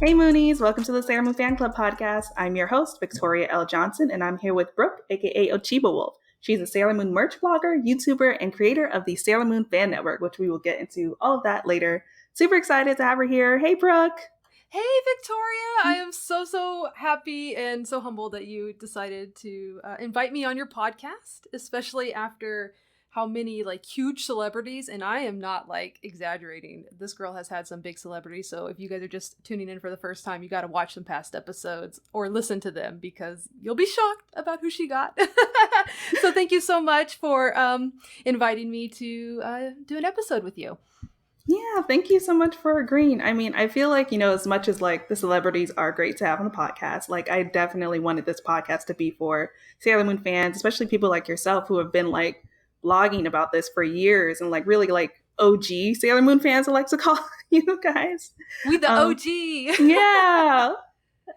Hey Moonies, welcome to the Sailor Moon Fan Club podcast. I'm your host, Victoria L. Johnson, and I'm here with Brooke, aka Ochibawolf. She's a Sailor Moon merch blogger, YouTuber, and creator of the Sailor Moon Fan Network, which we will get into all of that later. Super excited to have her here. Hey Brooke! Hey Victoria! I am so happy and so humbled that you decided to invite me on your podcast, especially after how many huge celebrities, and I am not exaggerating. This girl has had some big celebrities, so if you guys are just tuning in for the first time, you got to watch some past episodes or listen to them because you'll be shocked about who she got. So thank you so much for inviting me to do an episode with you. Yeah, thank you so much for agreeing. I mean, I feel like, as much as the celebrities are great to have on the podcast, I definitely wanted this podcast to be for Sailor Moon fans, especially people like yourself who have been blogging about this for years and really OG Sailor Moon fans, I like to call you guys. We the OG. Yeah.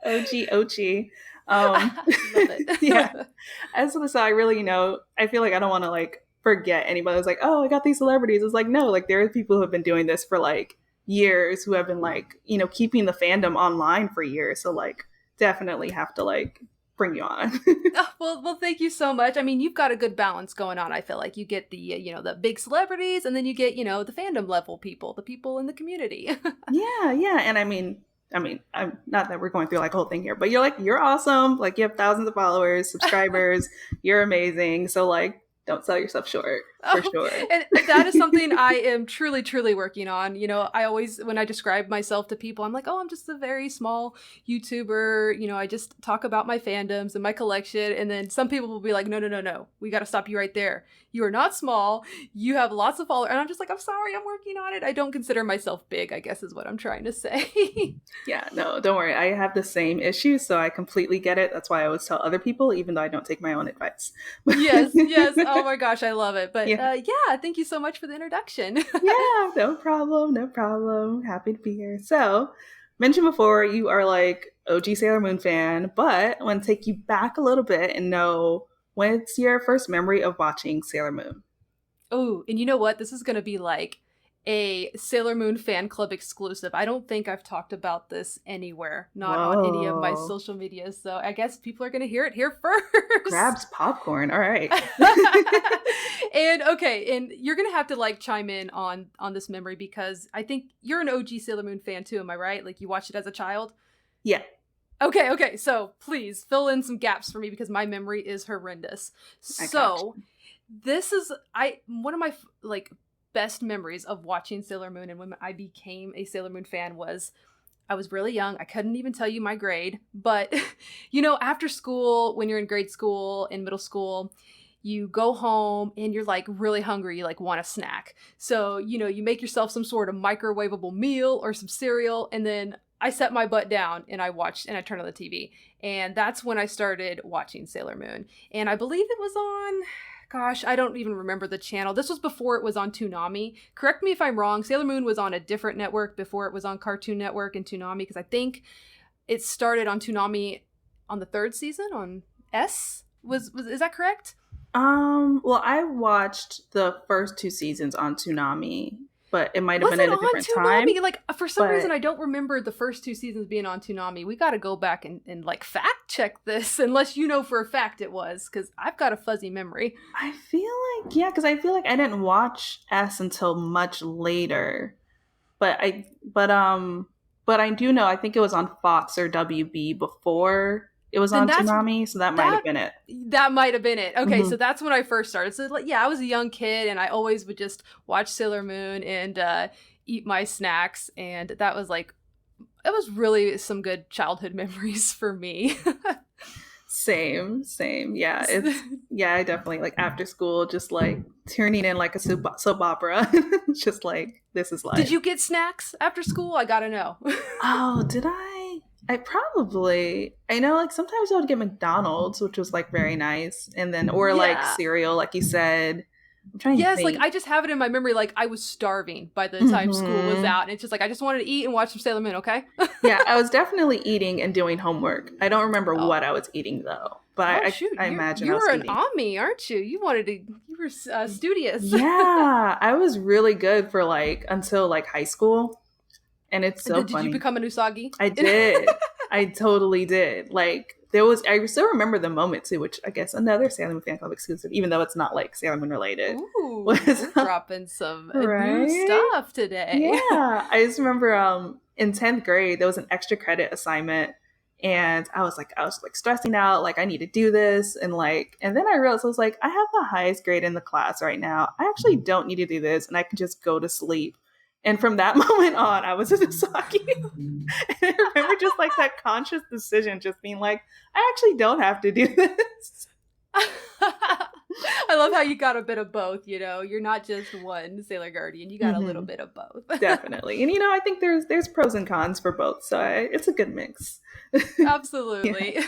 OG. Love it. Yeah. And so I really, I feel like I don't want to forget anybody who's oh, I got these celebrities. It's no, there are people who have been doing this for years, who have been keeping the fandom online for years. So definitely have to bring you on. Well, thank you so much. I mean, you've got a good balance going on. I feel like you get the, the big celebrities, and then you get, the fandom level people, the people in the community. Yeah. And I mean, I'm not that we're going through a whole thing here, but you're awesome. You have thousands of followers, subscribers. You're amazing. So don't sell yourself short, for sure. And that is something I am truly working on. I always, when I describe myself to people, I'm like, oh, I'm just a very small YouTuber. I just talk about my fandoms and my collection. And then some people will be like, no. We got to stop you right there. You are not small. You have lots of followers. And I'm just like, I'm sorry, I'm working on it. I don't consider myself big, I guess is what I'm trying to say. Yeah, no, don't worry. I have the same issue, so I completely get it. That's why I always tell other people, even though I don't take my own advice. Yes. Oh my gosh, I love it. But yeah, thank you so much for the introduction. Yeah, no problem. Happy to be here. So, mentioned before, you are OG Sailor Moon fan, but I want to take you back a little bit and know, what's your first memory of watching Sailor Moon? Oh, and you know what? This is going to be a Sailor Moon fan club exclusive. I don't think I've talked about this anywhere, not on any of my social media. So I guess people are going to hear it here first. Grabs popcorn. All right. And you're going to have to chime in on this memory because I think you're an OG Sailor Moon fan too. Am I right? You watched it as a child? Yeah. Okay. So please fill in some gaps for me because my memory is horrendous. So this is one of my best memories of watching Sailor Moon, and when I became a Sailor Moon fan was I was really young. I couldn't even tell you my grade, but after school, when you're in grade school and middle school, you go home and you're really hungry, you want a snack. So, you make yourself some sort of microwavable meal or some cereal, and then I set my butt down and I watched and I turned on the TV. And that's when I started watching Sailor Moon. And I believe it was on, gosh, I don't even remember the channel. This was before it was on Toonami. Correct me if I'm wrong. Sailor Moon was on a different network before it was on Cartoon Network and Toonami, because I think it started on Toonami on the third season on S. Is that correct? Well, I watched the first 2 seasons on Toonami, but it might have been at a different time. For some reason, I don't remember the first 2 seasons being on Toonami. We got to go back and fact check this, unless you know for a fact it was, because I've got a fuzzy memory. I feel because I feel I didn't watch S until much later, but I do know, I think it was on Fox or WB before it was on Toonami, so that might have been it. That might have been it. Okay, So that's when I first started. So I was a young kid, and I always would just watch Sailor Moon and eat my snacks, and that was it was really some good childhood memories for me. Same. Yeah, I definitely after school, just turning in a soap opera. Just this is life. Did you get snacks after school? I gotta know. Oh, did I? I know sometimes I would get McDonald's, which was very nice, and then cereal, like you said. I'm trying to think. I just have it in my memory I was starving by the time school was out, and it's just I just wanted to eat and watch some Sailor Moon, okay? Yeah, I was definitely eating and doing homework. I don't remember what I was eating though, but I imagine you were an Omni, aren't you? You were studious. Yeah, I was really good for until high school. And it's so Did funny. you become an Usagi? I did. I totally did. Like, I still remember the moment too, which I guess another Sailor Moon fan club exclusive, even though it's not like Sailor Moon related. Ooh, we're dropping some new stuff today. Yeah. I just remember in 10th grade, there was an extra credit assignment. And I was like stressing out, like I need to do this. And then I realized, I was like, I have the highest grade in the class right now. I actually don't need to do this, and I can just go to sleep. And from that moment on, I was just Usagi. And I remember just like that conscious decision, just being like, I actually don't have to do this. I love how you got a bit of both, you know. You're not just one Sailor Guardian, you got a little bit of both. Definitely. And I think there's pros and cons for both, so it's a good mix. Absolutely.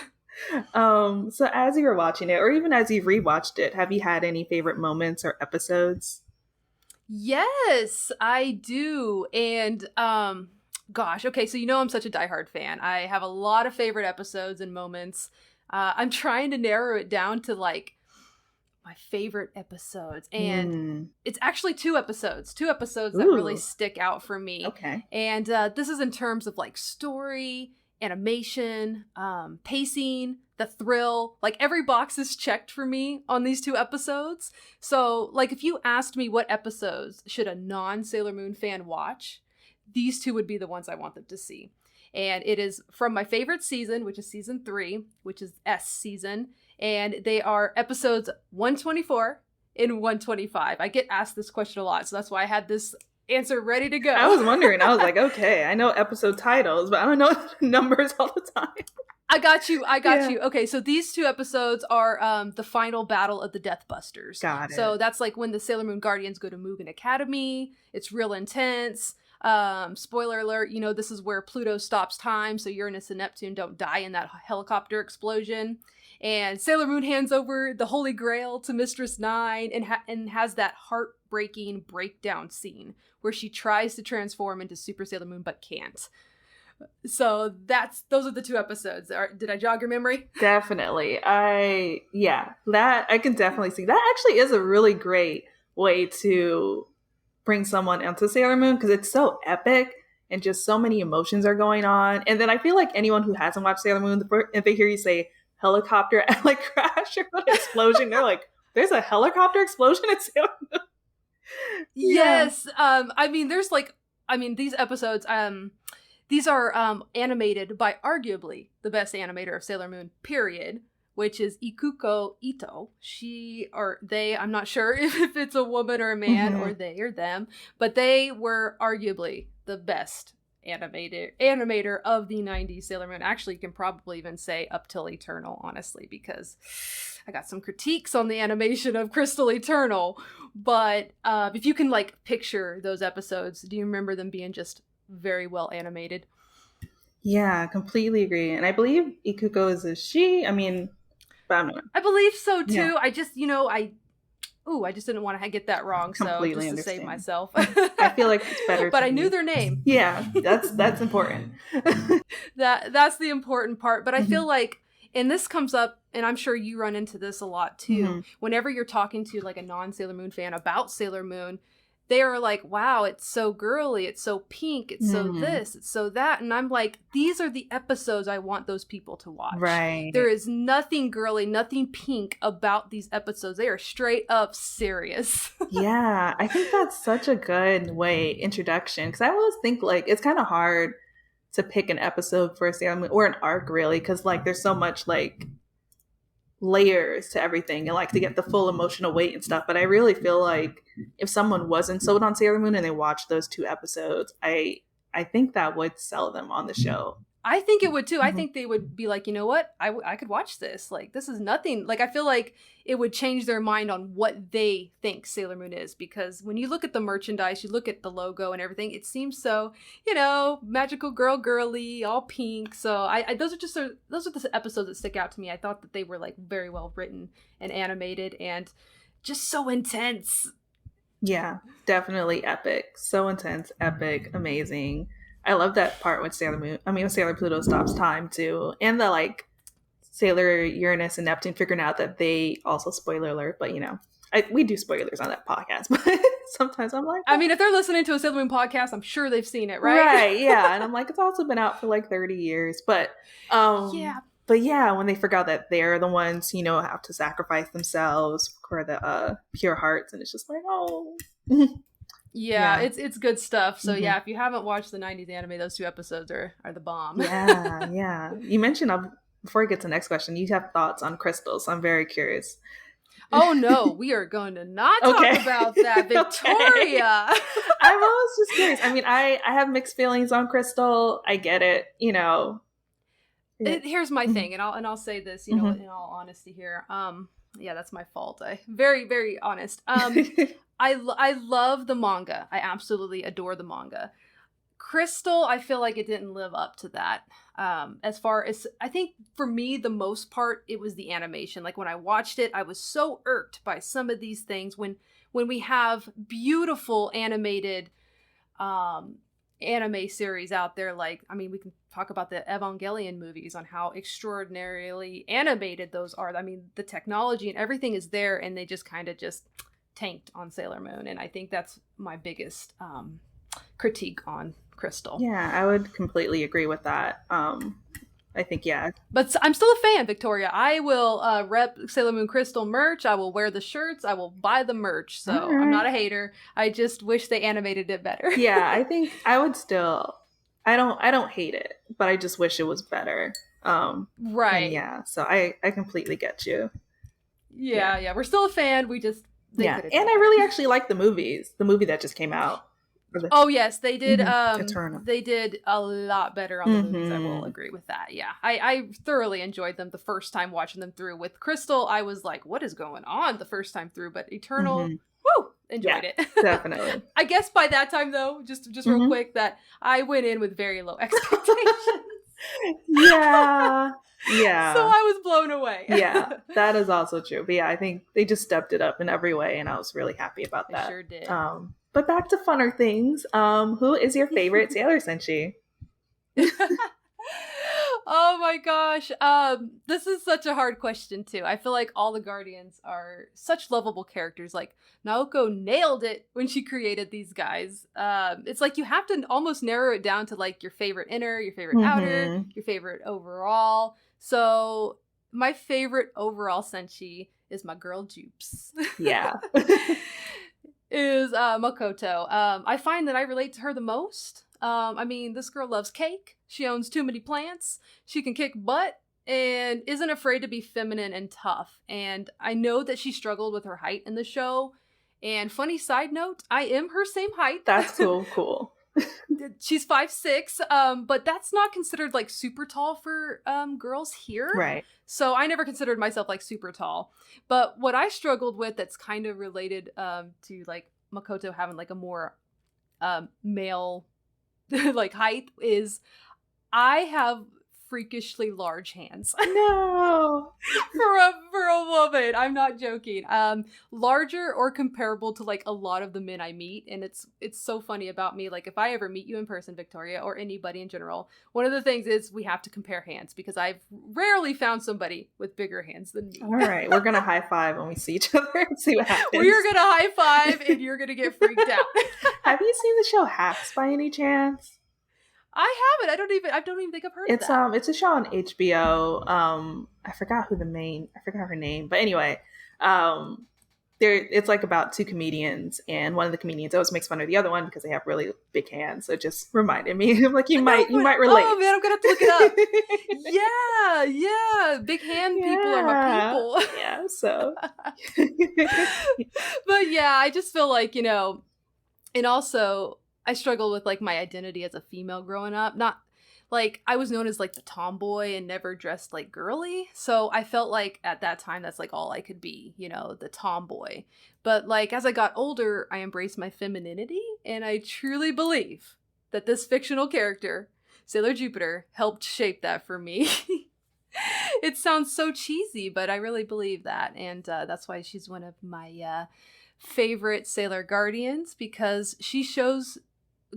So as you were watching it, or even as you've rewatched it, have you had any favorite moments or episodes? Yes, I do. And gosh, okay, so I'm such a diehard fan. I have a lot of favorite episodes and moments. I'm trying to narrow it down to like my favorite episodes, and it's actually two episodes that really stick out for me. Okay. And this is in terms of like story, animation, pacing, the thrill. Like every box is checked for me on these two episodes. So like if you asked me what episodes should a non-Sailor Moon fan watch, these two would be the ones I want them to see. And it is from my favorite season, which is season 3, which is S season. And they are episodes 124 and 125. I get asked this question a lot, so that's why I had this answer ready to go. I was wondering. I was like, okay, I know episode titles, but I don't know numbers all the time. I got you. Okay, so these two episodes are the final battle of the Death Busters. Got it. So that's like when the Sailor Moon Guardians go to Mugen Academy. It's real intense. Spoiler alert, this is where Pluto stops time, so Uranus and Neptune don't die in that helicopter explosion. And Sailor Moon hands over the Holy Grail to Mistress Nine and has that heartbreaking breakdown scene where she tries to transform into Super Sailor Moon but can't. So those are the two episodes. Did I jog your memory? Definitely. That I can definitely see. That actually is a really great way to bring someone into Sailor Moon, because it's so epic and just so many emotions are going on. And then I feel like anyone who hasn't watched Sailor Moon, if they hear you say helicopter like crash or explosion, they're like, there's a helicopter explosion in Sailor Moon. Yes. These episodes, these are animated by arguably the best animator of Sailor Moon, period, which is Ikuko Ito. She or they, I'm not sure if it's a woman or a man or they or them, but they were arguably the best animator of the 90s Sailor Moon. Actually, you can probably even say up till Eternal, honestly, because I got some critiques on the animation of Crystal Eternal. But if you can like picture those episodes, do you remember them being just very well animated? Yeah, completely agree. And I believe Ikuko is a she. I mean, but I'm not. I believe so too. Yeah. I just didn't want to get that wrong. Completely so just to save myself. I feel like it's better. But I knew their name. Yeah, that's important. That's the important part. But I feel like, and this comes up, and I'm sure you run into this a lot too, whenever you're talking to like a non-Sailor Moon fan about Sailor Moon, they are like, wow, it's so girly, it's so pink, it's so this, it's so that. And I'm like, these are the episodes I want those people to watch. Right. There is nothing girly, nothing pink about these episodes. They are straight up serious. Yeah, I think that's such a good introduction. Because I always think like it's kind of hard to pick an episode for a Sailor Moon, or an arc really, because like there's so much like layers to everything and like to get the full emotional weight and stuff. But I really feel like if someone wasn't sold on Sailor Moon and they watched those two episodes, I think that would sell them on the show. I think it would too. I think they would be like, you know what? I could watch this. Like, this is nothing. Like, I feel like it would change their mind on what they think Sailor Moon is. Because when you look at the merchandise, you look at the logo and everything, it seems so, magical girly, all pink. So those are the episodes that stick out to me. I thought that they were like very well written and animated and just so intense. Yeah, definitely epic. So intense, epic, amazing. I love that part when Sailor Pluto stops time too. And the like Sailor Uranus and Neptune figuring out that they also, spoiler alert, but we do spoilers on that podcast, but sometimes I'm like, I mean, if they're listening to a Sailor Moon podcast, I'm sure they've seen it, right? Right, yeah. And I'm like, it's also been out for like 30 years. Yeah. But yeah, when they figure out that they're the ones, have to sacrifice themselves for the pure hearts, and it's just like, oh. Yeah, it's good stuff. So Mm-hmm. yeah, if you haven't watched the 90s anime, those 2 episodes are the bomb. Yeah. You mentioned, before we get to the next question, you have thoughts on crystals. So I'm very curious. Oh no, we are going to not talk about that, Victoria. I'm always just curious. I mean, I have mixed feelings on crystal. I get it, Here's my thing, and I'll say this, in all honesty here. Yeah, that's my fault. Very, very honest. I love the manga. I absolutely adore the manga. Crystal, I feel like it didn't live up to that. As far as, I think for me, the most part, it was the animation. Like when I watched it, I was so irked by some of these things when we have beautiful animated anime series out there. Like, I mean, we can talk about the Evangelion movies on how extraordinarily animated those are. I mean, the technology and everything is there, and they just kind of just tanked on Sailor Moon. And I think that's my biggest critique on Crystal. Yeah, I would completely agree with that. I think, yeah. But I'm still a fan, Victoria. I will rep Sailor Moon Crystal merch. I will wear the shirts. I will buy the merch. So I'm not a hater. I just wish they animated it better. Yeah, I think I would still, I don't hate it, but I just wish it was better. Right. Yeah, so I completely get you. Yeah. We're still a fan. We just, and I really actually like the movies. The movie that just came out. Oh yes, they did. Eternal. They did a lot better on the movies. I will agree with that. Yeah, I thoroughly enjoyed them the first time watching them through. With Crystal, I was like, "What is going on?" the first time through, but Eternal, woo, enjoyed it. Definitely. I guess by that time, though, just real quick, that I went in with very low expectations. Yeah. So I was blown away. Yeah, that is also true. But yeah, I think they just stepped it up in every way, and I was really happy about that. They sure did. But back to funner things. Who is your favorite Sailor Senshi? Oh my gosh. This is such a hard question too. I feel like all the Guardians are such lovable characters. Like Naoko nailed it when she created these guys. It's like you have to almost narrow it down to like your favorite inner, your favorite outer, your favorite overall. So my favorite overall Senshi is my girl Jupes. Yeah. Is Makoto. I find that I relate to her the most. I mean, this girl loves cake. She owns too many plants. She can kick butt and isn't afraid to be feminine and tough. And I know that she struggled with her height in the show. And funny side note, I am her same height. That's cool. She's 5'6", but that's not considered like super tall for girls here. Right. So I never considered myself like super tall. But what I struggled with that's kind of related to like Makoto having like a more male like height is I have freakishly large hands. No. for a woman. I'm not joking. Larger or comparable to like a lot of the men I meet. And it's so funny about me. Like if I ever meet you in person, Victoria, or anybody in general, one of the things is we have to compare hands because I've rarely found somebody with bigger hands than me. All right. We're going to high five when we see each other and see what happens. We're going to high five and you're going to get freaked out. Have you seen the show Hacks by any chance? I haven't. I don't even think I've heard of that. It's a show on HBO. I forgot her name, but anyway, it's like about 2 comedians, and one of the comedians always makes fun of the other one because they have really big hands. So it just reminded me, like you might relate. Oh man, I'm gonna have to look it up. Yeah, big hand people are my people. Yeah, so. But yeah, I just feel like, and also I struggled with like my identity as a female growing up. Not like I was known as like the tomboy and never dressed like girly. So I felt like at that time that's like all I could be, the tomboy. But like as I got older, I embraced my femininity, and I truly believe that this fictional character, Sailor Jupiter, helped shape that for me. It sounds so cheesy, but I really believe that, and that's why she's one of my favorite Sailor Guardians, because she shows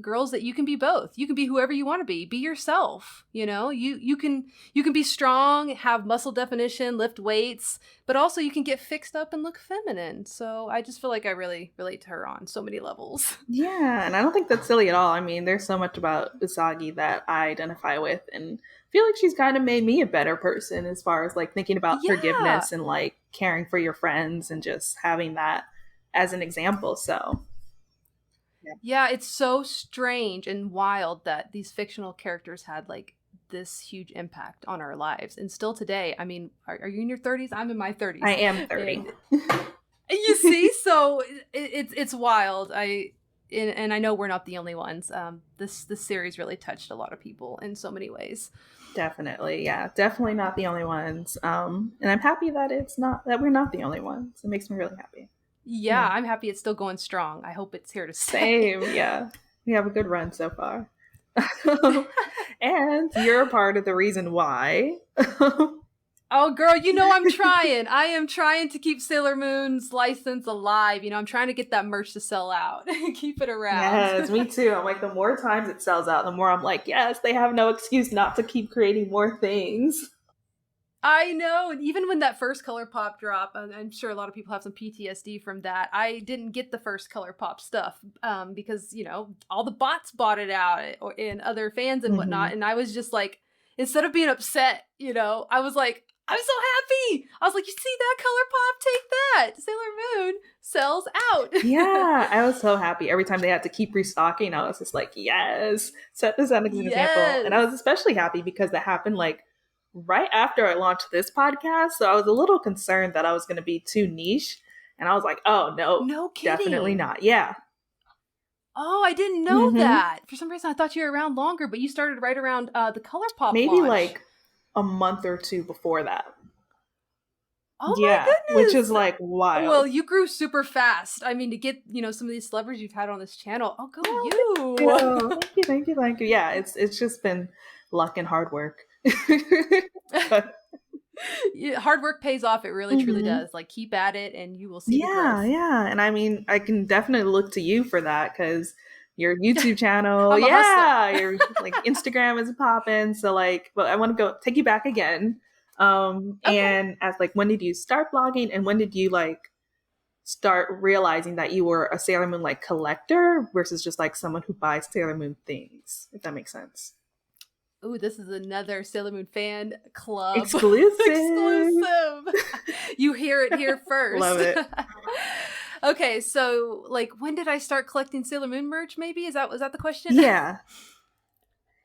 girls that you can be both. You can be whoever you want to be. Be yourself. You know, you can be strong, have muscle definition, lift weights, but also you can get fixed up and look feminine. So I just feel like I really relate to her on so many levels. Yeah, and I don't think that's silly at all. I mean, there's so much about Usagi that I identify with, and feel like she's kind of made me a better person as far as like thinking about Yeah. forgiveness and like caring for your friends and just having that as an example. So, Yeah, it's so strange and wild that these fictional characters had like this huge impact on our lives. And still today, I mean, are you in your 30s? I'm in my 30s. I am 30. And you see, so it's wild. And I know we're not the only ones. This series really touched a lot of people in so many ways. Definitely, yeah, definitely not the only ones. And I'm happy that we're not the only ones. It makes me really happy. Yeah, I'm happy it's still going strong. I hope it's here to stay. Same, yeah. We have a good run so far. And you're a part of the reason why. Oh, girl, you know I'm trying. I am trying to keep Sailor Moon's license alive. You know, I'm trying to get that merch to sell out. Keep it around. Yes, me too. I'm like, the more times it sells out, the more I'm like, yes, they have no excuse not to keep creating more things. I know. And even when that first Color Pop drop, I'm sure a lot of people have some PTSD from that. I didn't get the first Color Pop stuff because, you know, all the bots bought it out and other fans and whatnot. And I was just like, instead of being upset, you know, I was like, I'm so happy. I was like, you see that Color Pop? Take that. Sailor Moon sells out. Yeah, I was so happy. Every time they had to keep restocking, I was just like, yes, set this as an example. And I was especially happy because that happened like right after I launched this podcast. So I was a little concerned that I was going to be too niche. And I was like, oh, no kidding. Definitely not. Yeah. Oh, I didn't know that. For some reason, I thought you were around longer, but you started right around the Color Pop maybe launch. Like a month or two before that. Oh my goodness. Which is like wild. Well, you grew super fast. I mean, to get, you know, some of these celebrities you've had on this channel. Oh, go you. Thank you. Yeah, it's just been luck and hard work. Hard work pays off. It really, truly does. Like, keep at it and you will see the growth. Yeah. And I mean, I can definitely look to you for that because your YouTube channel, your like Instagram is popping. So like, but I want to take you back again. And as like, when did you start blogging and when did you like start realizing that you were a Sailor Moon like collector versus just like someone who buys Sailor Moon things, if that makes sense? Ooh, this is another Sailor Moon fan club. Exclusive. You hear it here first. Love it. Okay, so like when did I start collecting Sailor Moon merch maybe? Was that the question? Yeah.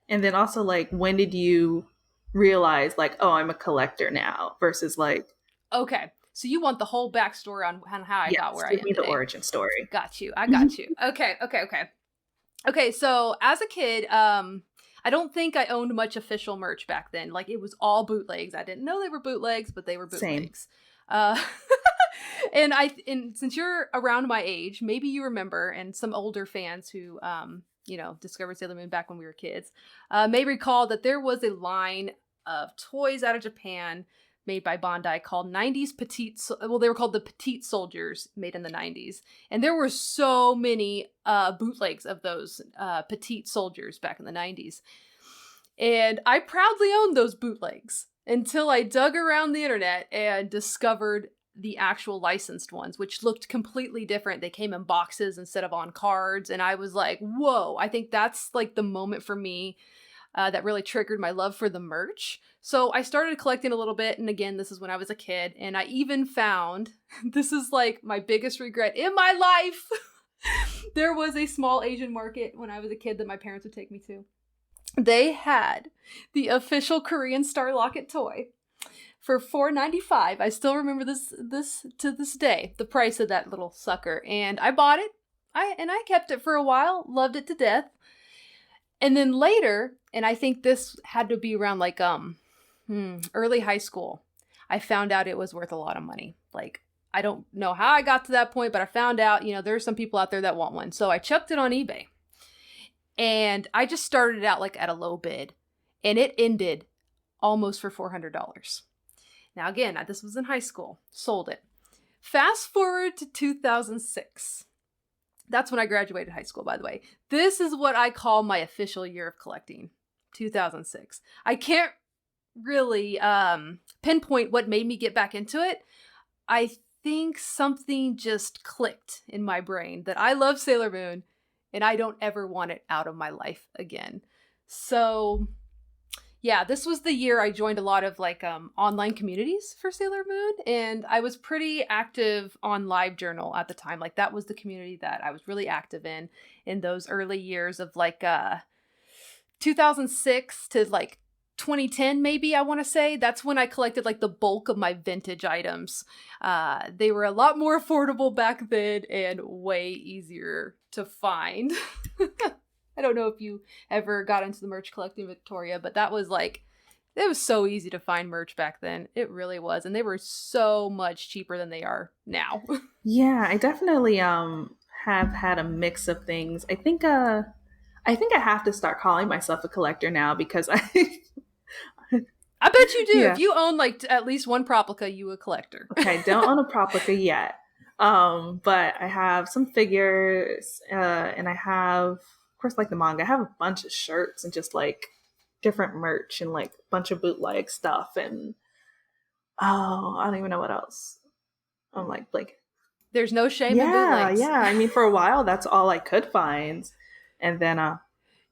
And then also like when did you realize like, oh, I'm a collector now versus like... Okay, so you want the whole backstory on how I got where I am give me the today. origin story. Got you. I got you. Okay, so as a kid, I don't think I owned much official merch back then. Like, it was all bootlegs. I didn't know they were bootlegs, but they were bootlegs. And since you're around my age, maybe you remember, and some older fans who, you know, discovered Sailor Moon back when we were kids, may recall that there was a line of toys out of Japan made by Bandai called 90s Petite... Well, they were called the Petite Soldiers, made in the 90s. And there were so many bootlegs of those Petite Soldiers back in the 90s. And I proudly owned those bootlegs until I dug around the internet and discovered the actual licensed ones, which looked completely different. They came in boxes instead of on cards. And I was like, whoa, I think that's like the moment for me that really triggered my love for the merch. So I started collecting a little bit. And again, this is when I was a kid. And I even found, this is like my biggest regret in my life. There was a small Asian market when I was a kid that my parents would take me to. They had the official Korean Star Locket toy for $4.95. I still remember this to this day, the price of that little sucker. And I bought it. I kept it for a while, loved it to death. And then later, and I think this had to be around like early high school, I found out it was worth a lot of money. Like, I don't know how I got to that point, but I found out, you know, there are some people out there that want one. So I chucked it on eBay. And I just started out like at a low bid. And it ended almost for $400. Now again, this was in high school. Sold it. Fast forward to 2006. That's when I graduated high school, by the way. This is what I call my official year of collecting, 2006. I can't really pinpoint what made me get back into it. I think something just clicked in my brain that I love Sailor Moon and I don't ever want it out of my life again. So yeah, this was the year I joined a lot of like online communities for Sailor Moon, and I was pretty active on LiveJournal at the time. Like that was the community that I was really active in those early years of like 2006 to like 2010 maybe, I want to say. That's when I collected like the bulk of my vintage items. They were a lot more affordable back then and way easier to find. I don't know if you ever got into the merch collecting, Victoria, but that was like, it was so easy to find merch back then. It really was. And they were so much cheaper than they are now. Yeah, I definitely have had a mix of things. I think I have to start calling myself a collector now because I bet you do. Yeah. If you own like at least one Proplica, you a collector. Okay, I don't own a Proplica yet. But I have some figures, and I have, of course, like the manga. I have a bunch of shirts and just like different merch and like a bunch of bootleg stuff, and I don't even know what else. I'm like there's no shame in bootlegs. Yeah. I mean, for a while, that's all I could find, and then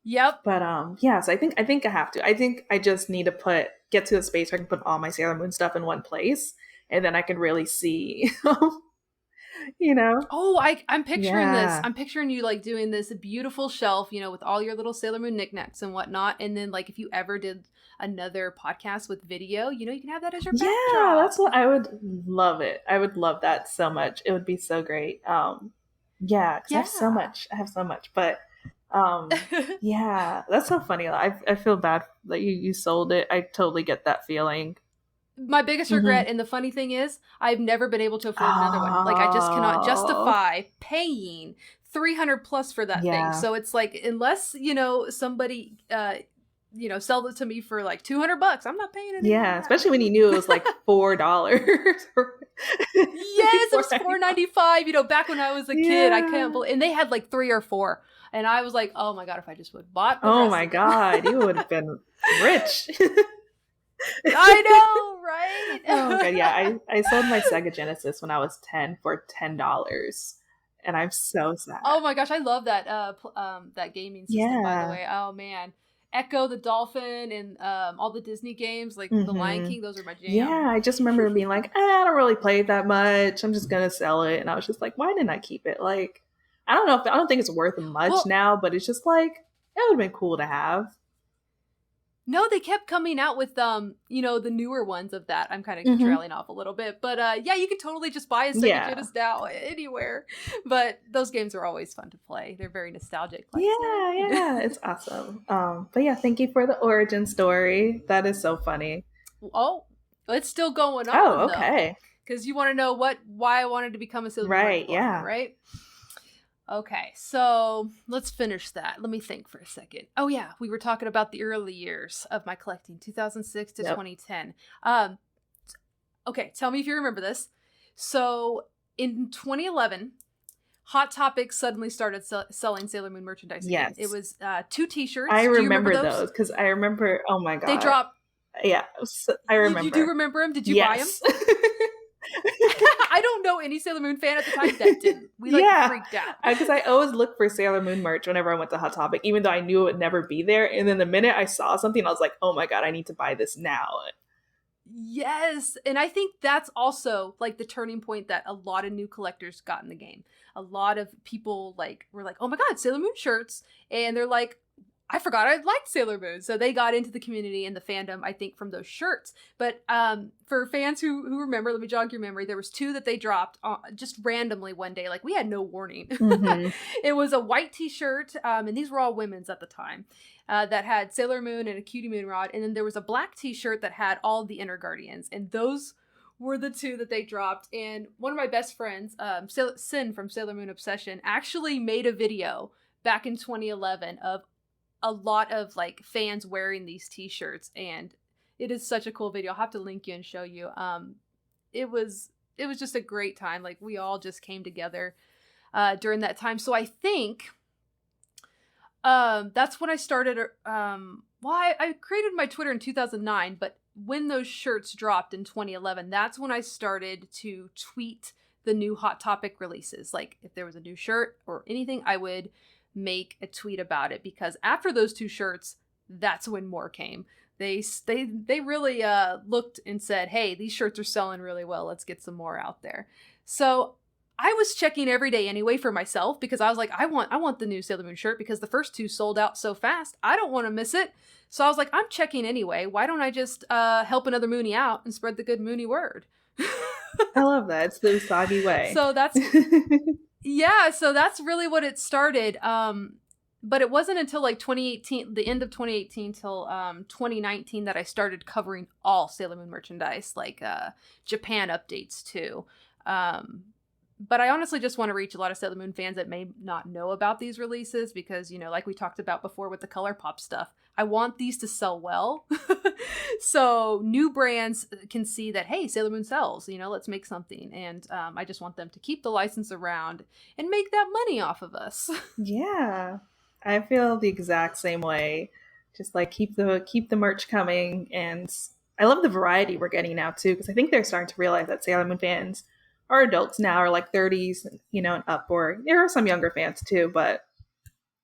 Yep. But yeah. So I think I have to. I think I just need to get to a space where I can put all my Sailor Moon stuff in one place, and then I can really see. You know? Oh, I'm picturing this. I'm picturing you like doing this beautiful shelf, you know, with all your little Sailor Moon knickknacks and whatnot. And then like if you ever did another podcast with video, you know, you can have that as your backdrop. Yeah, that's what I would love it. I would love that so much. It would be so great. Yeah, because I have so much. But yeah, that's so funny. I feel bad that you sold it. I totally get that feeling. My biggest regret, and the funny thing is, I've never been able to afford another one. Like, I just cannot justify paying $300 plus for that thing. So it's like, unless, you know, somebody, you know, sell it to me for like $200, I'm not paying it. Yeah, especially when you knew it was like $4. Yes, it was $4.95. You know, back when I was a kid, I can't believe, and they had like 3 or 4, and I was like, oh my god, if I just would have bought. Oh my god, you would have been rich. I know, right? Oh my god, yeah. I sold my Sega Genesis when I was 10 for $10, and I'm so sad. Oh my gosh, I love that that gaming system. By the way, oh man, Echo the Dolphin and all the Disney games like The Lion King. Those are my jam. Yeah, I just remember being like, I don't really play it that much. I'm just gonna sell it, and I was just like, why didn't I keep it? Like, I don't think it's worth much now, but it's just like it would have been cool to have. No, they kept coming out with you know, the newer ones of that. I'm kind of trailing off a little bit, but yeah, you can totally just buy a Sega Genesis now anywhere. But those games are always fun to play. They're very nostalgic. Like yeah, it's awesome. But yeah, thank you for the origin story. That is so funny. Oh, it's still going on. Oh, okay. Because you want to know why I wanted to become a Sailor Moon. Right, yeah. Right? Okay, so let's finish that. Let me think for a second. Oh yeah, we were talking about the early years of my collecting, 2006 to 2010. Okay, tell me if you remember this. So in 2011, Hot Topic suddenly started selling Sailor Moon merchandise again. It was 2 t-shirts. I remember those because I remember, oh my god. They dropped. Yeah, I remember. You do remember them? Did you buy them? I don't know any Sailor Moon fan at the time that didn't. We freaked out. Because I always looked for Sailor Moon merch whenever I went to Hot Topic, even though I knew it would never be there. And then the minute I saw something, I was like, oh my god, I need to buy this now. Yes. And I think that's also like the turning point that a lot of new collectors got in the game. A lot of people were like, oh my god, Sailor Moon shirts. And they're like, I forgot I liked Sailor Moon. So they got into the community and the fandom, I think, from those shirts. But for fans who remember, let me jog your memory. There was 2 that they dropped just randomly one day. Like, we had no warning. It was a white t-shirt, and these were all women's at the time, that had Sailor Moon and a Cutie Moon Rod. And then there was a black t-shirt that had all the Inner Guardians. And those were the 2 that they dropped. And one of my best friends, Sin from Sailor Moon Obsession, actually made a video back in 2011 of a lot of like fans wearing these t-shirts, and it is such a cool video. I'll have to link you and show you. It was just a great time. Like, we all just came together. during that time. So I think that's when I started. I created my Twitter in 2009, but when those shirts dropped in 2011, that's when I started to tweet the new Hot Topic releases. Like if there was a new shirt or anything, I would make a tweet about it, because after those 2 shirts, that's when more came. They really looked and said, hey, these shirts are selling really well. Let's get some more out there. So I was checking every day anyway for myself, because I was like, I want the new Sailor Moon shirt, because the first 2 sold out so fast. I don't want to miss it. So I was like, I'm checking anyway. Why don't I just help another Moonie out and spread the good Moonie word? I love that. It's the Usagi way. So that's so that's really what it started. But it wasn't until like 2018, the end of 2018 till 2019 that I started covering all Sailor Moon merchandise, like Japan updates too. But I honestly just want to reach a lot of Sailor Moon fans that may not know about these releases, because, you know, like we talked about before with the ColourPop stuff, I want these to sell well. So new brands can see that, hey, Sailor Moon sells, you know, let's make something. And I just want them to keep the license around and make that money off of us. Yeah, I feel the exact same way. Just like keep the merch coming. And I love the variety we're getting now too, because I think they're starting to realize that Sailor Moon fans are adults now, or like 30s, you know, and up, or there are some younger fans too, but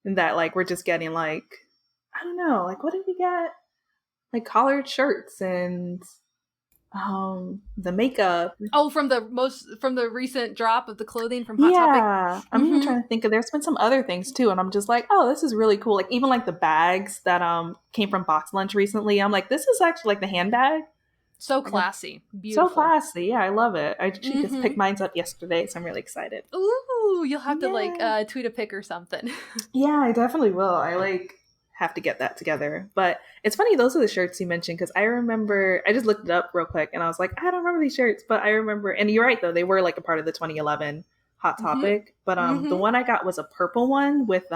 that like we're just getting like, I don't know, like what did we get? Like collared shirts and the makeup. Oh, from the recent drop of the clothing from Hot Topic. Yeah, I'm even trying to think of. There's been some other things too, and I'm just like, oh, this is really cool. Like even like the bags that came from Box Lunch recently. I'm like, this is actually like the handbag. So classy. Beautiful. So classy. Yeah, I love it. I actually just picked mine up yesterday, so I'm really excited. Ooh, you'll have to like tweet a pic or something. Yeah, I definitely will. I like have to get that together. But it's funny, those are the shirts you mentioned, because I remember, I just looked it up real quick and I was like, I don't remember these shirts, but I remember, and you're right though, they were like a part of the 2011 Hot Topic. But the one I got was a purple one with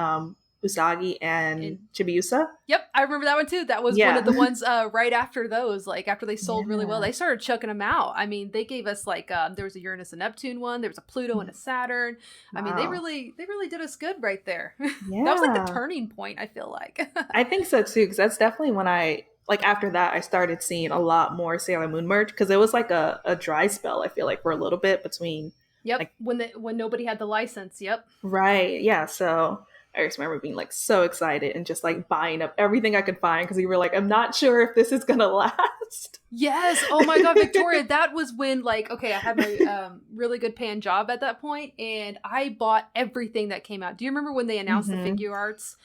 Usagi and Chibiusa. Yep, I remember that one too. That was one of the ones right after those, like after they sold really well, they started chucking them out. I mean, they gave us like there was a Uranus and Neptune one, there was a Pluto and a Saturn. Wow. I mean, they really did us good right there. Yeah. That was like the turning point, I feel like. I think so too, because that's definitely when I like after that I started seeing a lot more Sailor Moon merch, because it was like a dry spell, I feel like, for a little bit between. Yep, like, when nobody had the license. Yep. Right. Yeah. So I just remember being like so excited and just like buying up everything I could find, because we were like, I'm not sure if this is gonna last. Yes. Oh my God, Victoria, that was when like, okay, I had my really good paying job at that point, and I bought everything that came out. Do you remember when they announced the figure arts?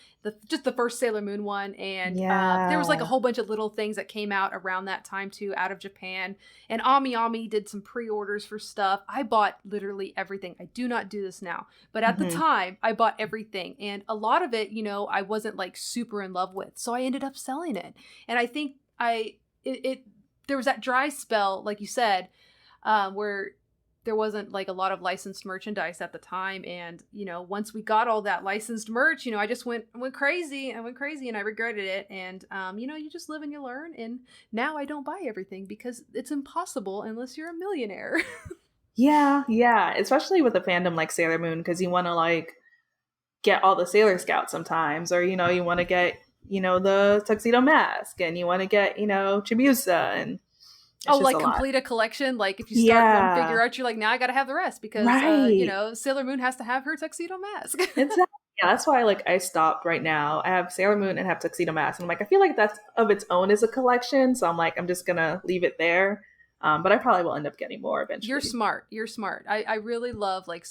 Just the first Sailor Moon one, and there was like a whole bunch of little things that came out around that time too, out of Japan. And Ami did some pre-orders for stuff. I bought literally everything. I do not do this now, but at the time I bought everything, and a lot of it, you know, I wasn't like super in love with, so I ended up selling it. And I think there was that dry spell, like you said, where there wasn't like a lot of licensed merchandise at the time. And, you know, once we got all that licensed merch, you know, I just went crazy. I went crazy and I regretted it. And, you know, you just live and you learn. And now I don't buy everything, because it's impossible unless you're a millionaire. Yeah. Especially with a fandom like Sailor Moon, because you want to like get all the Sailor Scouts sometimes, or, you know, you want to get, you know, the tuxedo mask, and you want to get, you know, Chibiusa, and like complete a collection. Like if you start one figure out, you're like, now I gotta have the rest, because you know, Sailor Moon has to have her tuxedo mask. Exactly. Yeah, that's why like I stopped right now. I have Sailor Moon and have tuxedo mask, and I'm like, I feel like that's of its own as a collection, so I'm like, I'm just gonna leave it there. But I probably will end up getting more eventually. You're smart. I really love like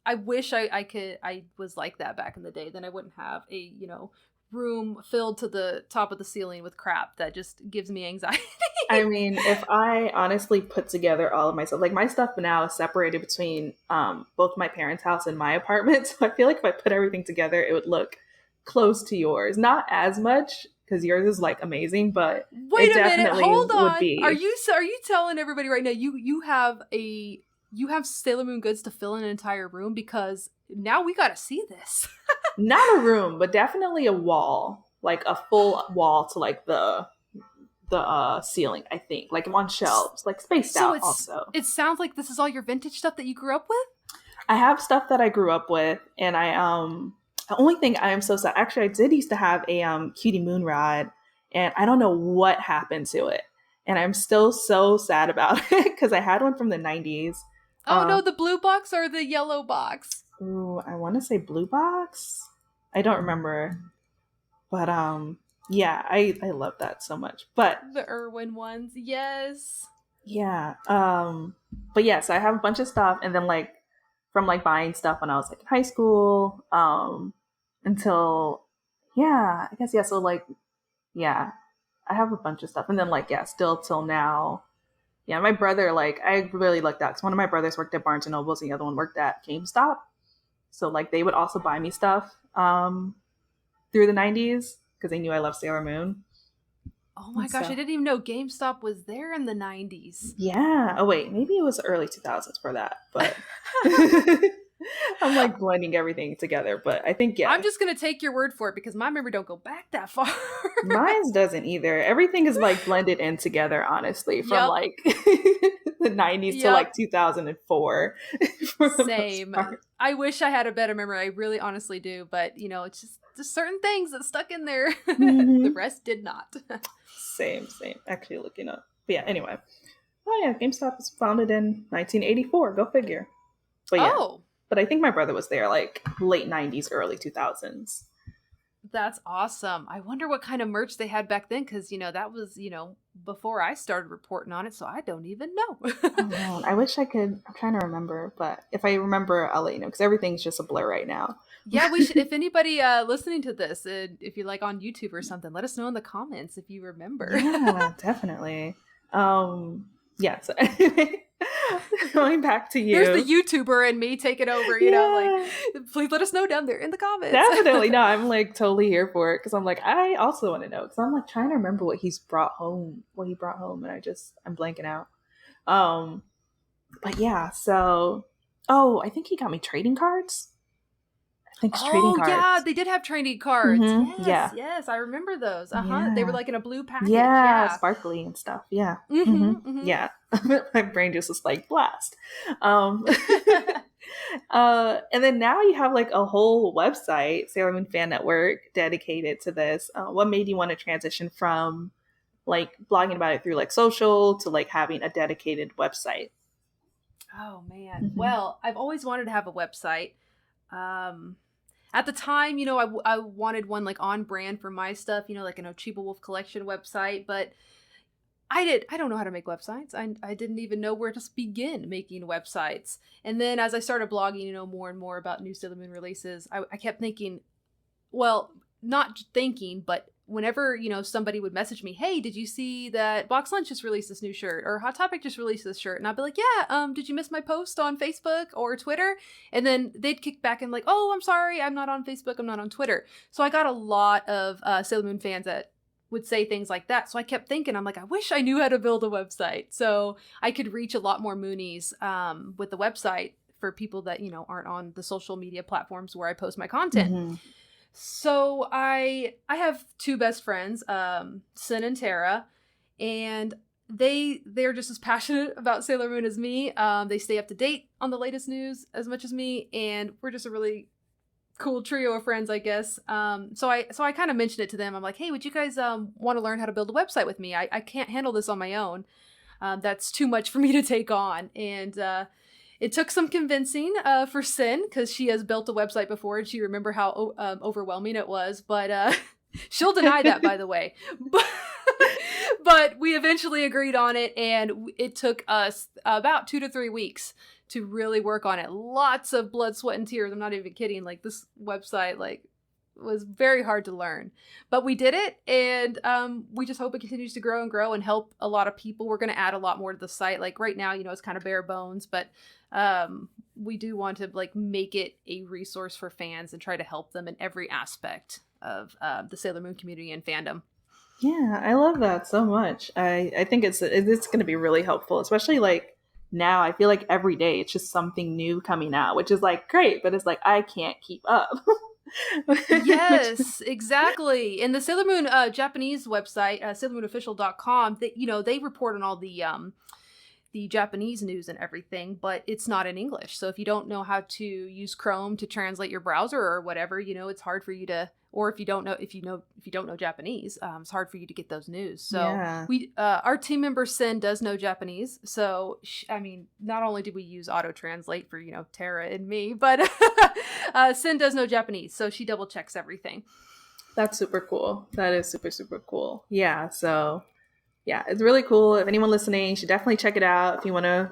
I wish I was like that back in the day. Then I wouldn't have a, you know, room filled to the top of the ceiling with crap that just gives me anxiety. I mean, if I honestly put together all of my stuff, like my stuff now is separated between both my parents' house and my apartment. So I feel like if I put everything together, it would look close to yours. Not as much, because yours is like amazing, but wait a minute, hold on. Would be. Are you telling everybody right now you have Sailor Moon goods to fill in an entire room? Because now we gotta see this. Not a room, but definitely a wall, like a full wall to like the ceiling, I think, like on shelves, like spaced out. Also, it sounds like this is all your vintage stuff that you grew up with. I have stuff that I grew up with, and the only thing I am so sad. Actually, I did used to have a Cutie Moon rod, and I don't know what happened to it, and I'm still so sad about it because I had one from the 90s. Oh no, the blue box or the yellow box? Ooh, I want to say blue box. I don't remember, but yeah, I love that so much. But the Irwin ones, yes. Yeah. But yeah, so I have a bunch of stuff, and then like from like buying stuff when I was like in high school, until yeah, I guess yeah, so like yeah, I have a bunch of stuff. And then like yeah, still till now. Yeah, my brother, like I really lucked out because one of my brothers worked at Barnes and Nobles and the other one worked at GameStop. So like they would also buy me stuff through the 90s because they knew I loved Sailor Moon. Oh my gosh, I didn't even know GameStop was there in the 90s. Yeah. Oh wait, maybe it was early 2000s for that, but I'm like blending everything together. But I think yeah. I'm just gonna take your word for it because my memory don't go back that far. Mine doesn't either. Everything is like blended in together, honestly, from like the 90s to like 2004. Same. I wish I had a better memory. I really honestly do, but you know, it's just certain things that stuck in there. Mm-hmm. The rest did not. Same. Actually looking up. But yeah, anyway. Oh yeah, GameStop was founded in 1984. Go figure. But yeah. Oh. But I think my brother was there like late 90s, early 2000s. That's awesome. I wonder what kind of merch they had back then because, you know, that was, you know, before I started reporting on it, so I don't even know. Oh, man. I wish I could. I'm trying to remember, but if I remember, I'll let you know because everything's just a blur right now. Yeah, we should. If anybody listening to this, if you're like on YouTube or something, let us know in the comments if you remember. Yeah, definitely. Yeah, so going back to you. There's the YouTuber and me taking over, you know, like, please let us know down there in the comments. Definitely. No, I'm like totally here for it because I'm like, I also want to know because I'm like trying to remember what he brought home, and I'm blanking out. But yeah, so, I think he got me trading cards. Trading cards. Yeah, they did have trading cards. Mm-hmm. Yes, I remember those. Yeah. They were like in a blue package. Yeah, sparkly and stuff. Yeah. Yeah. My brain just was like blast. And then now you have like a whole website, Sailor Moon Fan Network, dedicated to this. What made you want to transition from like blogging about it through like social to like having a dedicated website? Oh man. Mm-hmm. Well, I've always wanted to have a website. At the time, you know, I wanted one like on brand for my stuff, you know, like an Ochibawolf collection website, but I don't know how to make websites. I didn't even know where to begin making websites. And then as I started blogging, you know, more and more about new Sailor Moon releases, I kept thinking, well, not thinking, but whenever, you know, somebody would message me, hey, did you see that Box Lunch just released this new shirt or Hot Topic just released this shirt? And I'd be like, yeah, did you miss my post on Facebook or Twitter? And then they'd kick back and like, oh, I'm sorry, I'm not on Facebook, I'm not on Twitter. So I got a lot of Sailor Moon fans that would say things like that. So I kept thinking, I'm like, I wish I knew how to build a website so I could reach a lot more Moonies with the website for people that, you know, aren't on the social media platforms where I post my content. Mm-hmm. So I have two best friends, Sin and Tara, and they're just as passionate about Sailor Moon as me. They stay up to date on the latest news as much as me, and we're just a really cool trio of friends, I guess. So I kind of mentioned it to them. I'm like, hey, would you guys want to learn how to build a website with me? I can't handle this on my own. That's too much for me to take on, and it took some convincing for Sin because she has built a website before and she remember how overwhelming it was. But she'll deny that, by the way. But we eventually agreed on it, and it took us about 2 to 3 weeks to really work on it. Lots of blood, sweat, and tears. I'm not even kidding. Like, this website, like, was very hard to learn, but we did it, and we just hope it continues to grow and grow and help a lot of people. We're going to add a lot more to the site. Like right now, you know, it's kind of bare bones, but we do want to like make it a resource for fans and try to help them in every aspect of the Sailor Moon community and fandom. Yeah, I love that so much. I think it's going to be really helpful, especially like now. I feel like every day it's just something new coming out, which is like great, but it's like I can't keep up. Yes, exactly. And the Sailor Moon Japanese website, SailorMoonOfficial.com, they report on all the the Japanese news and everything, but it's not in English. So if you don't know how to use Chrome to translate your browser or whatever, it's hard for you to, or if you don't know Japanese, it's hard for you to get those news. So our team member Sin does know Japanese. So not only did we use auto translate for Tara and me, but Sin does know Japanese, so she double checks everything. That's super cool. That is super, super cool. Yeah. So yeah, it's really cool. If anyone listening, you should definitely check it out if you want to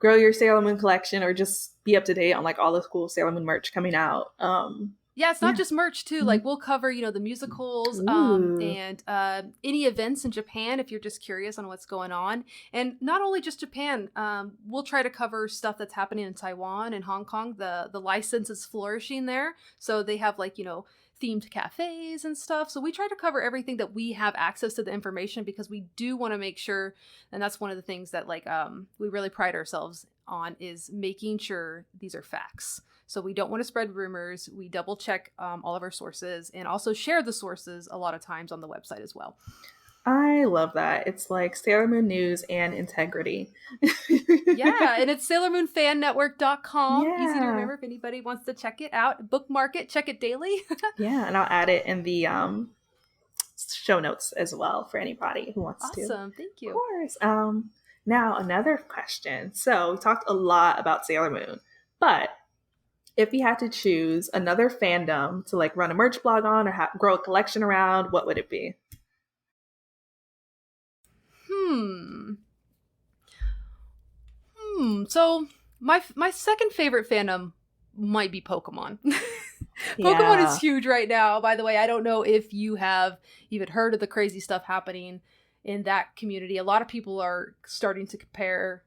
grow your Sailor Moon collection or just be up to date on like all the cool Sailor Moon merch coming out. Yeah, it's not just merch too. Like we'll cover, the musicals and any events in Japan if you're just curious on what's going on. And not only just Japan, we'll try to cover stuff that's happening in Taiwan and Hong Kong. The license is flourishing there. So they have like, themed cafes and stuff. So we try to cover everything that we have access to the information because we do want to make sure, and that's one of the things that like we really pride ourselves on is making sure these are facts. So we don't want to spread rumors. We double check all of our sources and also share the sources a lot of times on the website as well. I love that. It's like Sailor Moon news and integrity. Yeah, and it's SailorMoonFanNetwork.com. Easy to remember if anybody wants to check it out. Bookmark it, check it daily. Yeah, and I'll add it in the show notes as well for anybody who wants to. Awesome, thank you. Of course. Now, another question. So we talked a lot about Sailor Moon, but if you had to choose another fandom to like run a merch blog on or grow a collection around, what would it be? So my second favorite fandom might be Pokemon. Pokemon is huge right now. By the way, I don't know if you have even heard of the crazy stuff happening in that community. A lot of people are starting to compare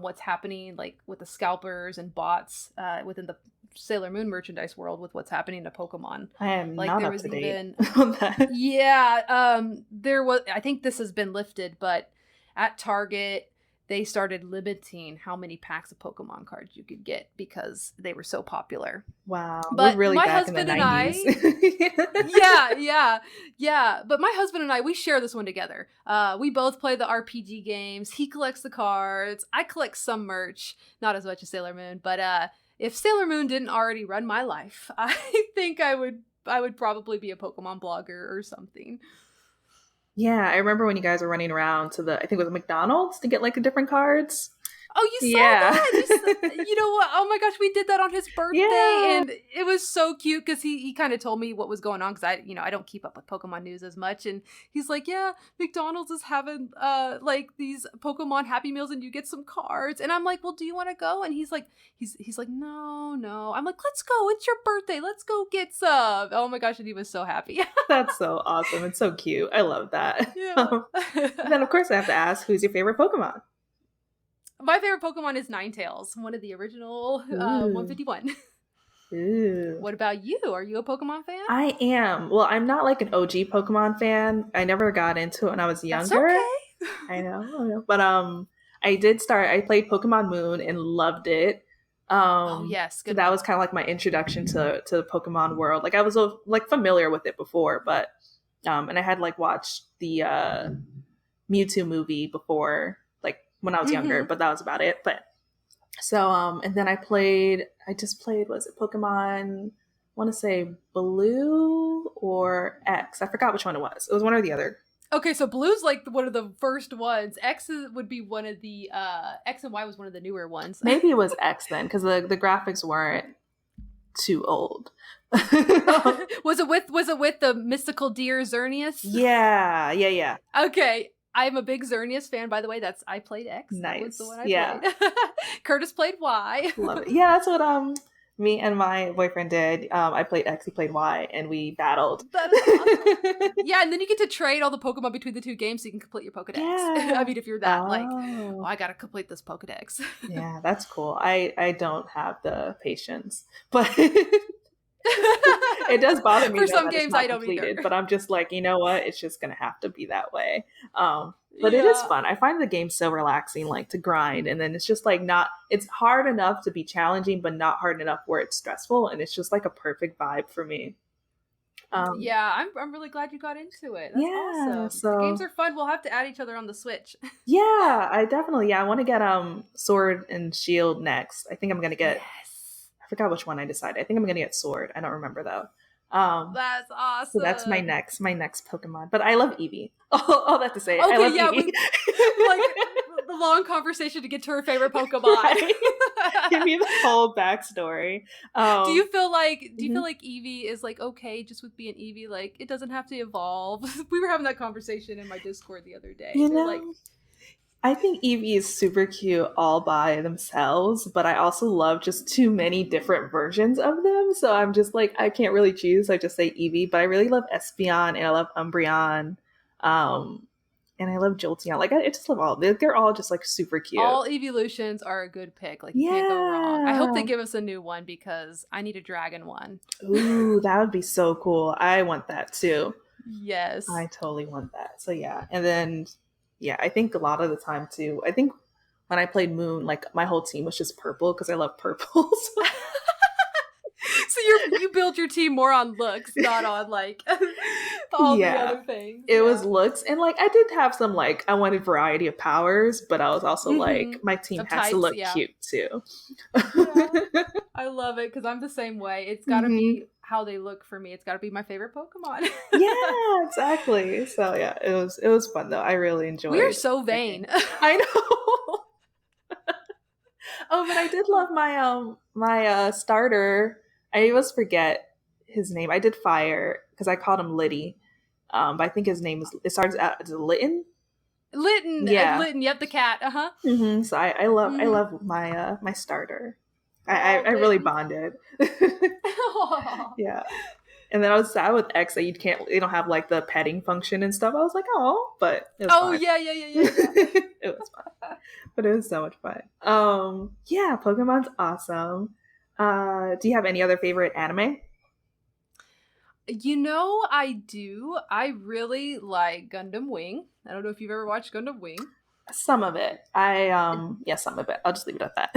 what's happening like with the scalpers and bots within the Sailor Moon merchandise world with what's happening to Pokemon. I am like, not there up was to date even on that. Yeah, there was. I think this has been lifted, but at Target they started limiting how many packs of Pokemon cards you could get because they were so popular. Wow, but we're really my back husband in the and 90s. yeah. But my husband and I, we share this one together. We both play the RPG games. He collects the cards. I collect some merch, not as much as Sailor Moon, but if Sailor Moon didn't already run my life, I think I would probably be a Pokemon blogger or something. Yeah, I remember when you guys were running around to I think it was McDonald's to get like the different cards. Oh, you saw that? You know what? Oh my gosh, we did that on his birthday, and it was so cute because he kind of told me what was going on because I don't keep up with Pokemon news as much, and he's like, yeah, McDonald's is having like these Pokemon Happy Meals, and you get some cards, and I'm like, well, do you want to go? And he's like, no. I'm like, let's go. It's your birthday. Let's go get some. Oh my gosh, and he was so happy. That's so awesome. It's so cute. I love that. Yeah. Then of course I have to ask, who's your favorite Pokemon? My favorite Pokemon is Ninetales, one of the original 151. Ooh. What about you? Are you a Pokemon fan? I am. Well, I'm not like an OG Pokemon fan. I never got into it when I was younger. That's okay. I know. But I did start. I played Pokemon Moon and loved it. Oh yes, good. That was kind of like my introduction to the Pokemon world. Like I was like familiar with it before, but and I had like watched the Mewtwo movie before, like when I was younger, but that was about it. But so and then I just played, was it Pokemon, I want to say Blue or X? I forgot which one it was. It was one or the other. Okay, so Blue's like one of the first ones. X would be one of the X and Y was one of the newer ones. Maybe it was X then, because the graphics weren't too old. Was it with the mystical deer Xerneas? Yeah. Okay. I'm a big Xerneas fan, by the way. I played X. Nice. That was the one I played. Curtis played Y. Love it. Yeah, that's what me and my boyfriend did. I played X, he played Y, and we battled. That is awesome. Yeah, and then you get to trade all the Pokemon between the two games so you can complete your Pokedex. Yeah. I mean, if you're that I gotta complete this Pokedex. Yeah, that's cool. I don't have the patience, but it does bother me for some that games it's not I don't completed, either. But I'm just like, you know what? It's just gonna have to be that way. But it is fun. I find the game so relaxing, like to grind, and then it's just like it's hard enough to be challenging, but not hard enough where it's stressful, and it's just like a perfect vibe for me. Yeah, I'm really glad you got into it. That's Yeah, awesome. The games so are fun. We'll have to add each other on the Switch. yeah, I want to get Sword and Shield next. I think I'm gonna get, Yes. I forgot which one I decided. I think I'm gonna get Sword. I don't remember though. Um, That's so that's my awesome. next Pokemon. But I love Eevee. All that to say, I Okay, love yeah, Eevee. like the long conversation to get to her favorite Pokemon. Right? Give me the whole backstory. Do you feel like Mhm. Eevee is like okay just with being Eevee? Like it doesn't have to evolve. We were having that conversation in my Discord the other day. You They're like, know, I think Eevee is super cute all by themselves, but I also love just too many different versions of them. So I'm just like, I can't really choose. I just say Eevee, but I really love Espeon and I love Umbreon. Um, and I love Jolteon. Like, I just love all. They're all just like super cute. all evolutions are a good pick. Like you can't go wrong. I hope they Yeah. give us a new one because I need a dragon one. Ooh, that would be so cool. I want that too. Yes. I totally want that. So yeah. And then yeah, I think a lot of the time too, I think when I played Moon, like my whole team was just purple because I love purple. So So you build your team more on looks, not on like all the yeah. other things. It was Yeah. looks and like I did have some like I wanted variety of powers, but I was also like my team Of has to types, look yeah. cute too. Yeah. I love it because I'm the same way. It's got to hmm be how they look for me. It's got to be my favorite Pokemon. Yeah, exactly. So yeah, it was fun though. I really We are enjoyed so my vain. game. I know. Oh, but I did love my starter. I always forget his name. I did fire because I called him Liddy. But I think his name is it starts out as Litten. Litten, Yeah. Litten, yep, the cat. Uh-huh. So I Mm-hmm. love my starter. Oh, I really Litten. bonded. Oh. Yeah. And then I was sad with X that you don't have like the petting function and stuff. I was like, oh, but it was Oh, fine. yeah, yeah, yeah, yeah, yeah. It was fun. But it was so much fun. Yeah, Pokemon's awesome. Do you have any other favorite anime? You know, I do. I really like Gundam Wing. I don't know if you've ever watched Gundam Wing. Some of it. Yeah, some of it. I'll just leave it at that.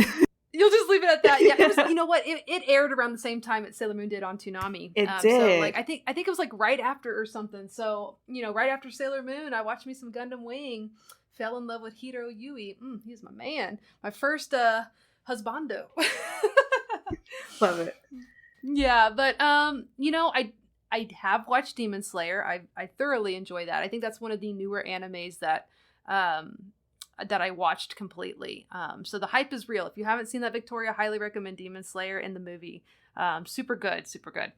You'll just leave it at that. Yeah, it was. Yeah. You know what? It aired around the same time that Sailor Moon did on Toonami. It So like did. I think it was like right after or something. So right after Sailor Moon, I watched me some Gundam Wing. Fell in love with Hiro Yui. He's my man. My first husbando. Love it. Yeah, but I have watched Demon Slayer. I thoroughly enjoy that. I think that's one of the newer animes that I watched completely. So the hype is real. If you haven't seen that, Victoria, highly recommend Demon Slayer and the movie. Super good, super good.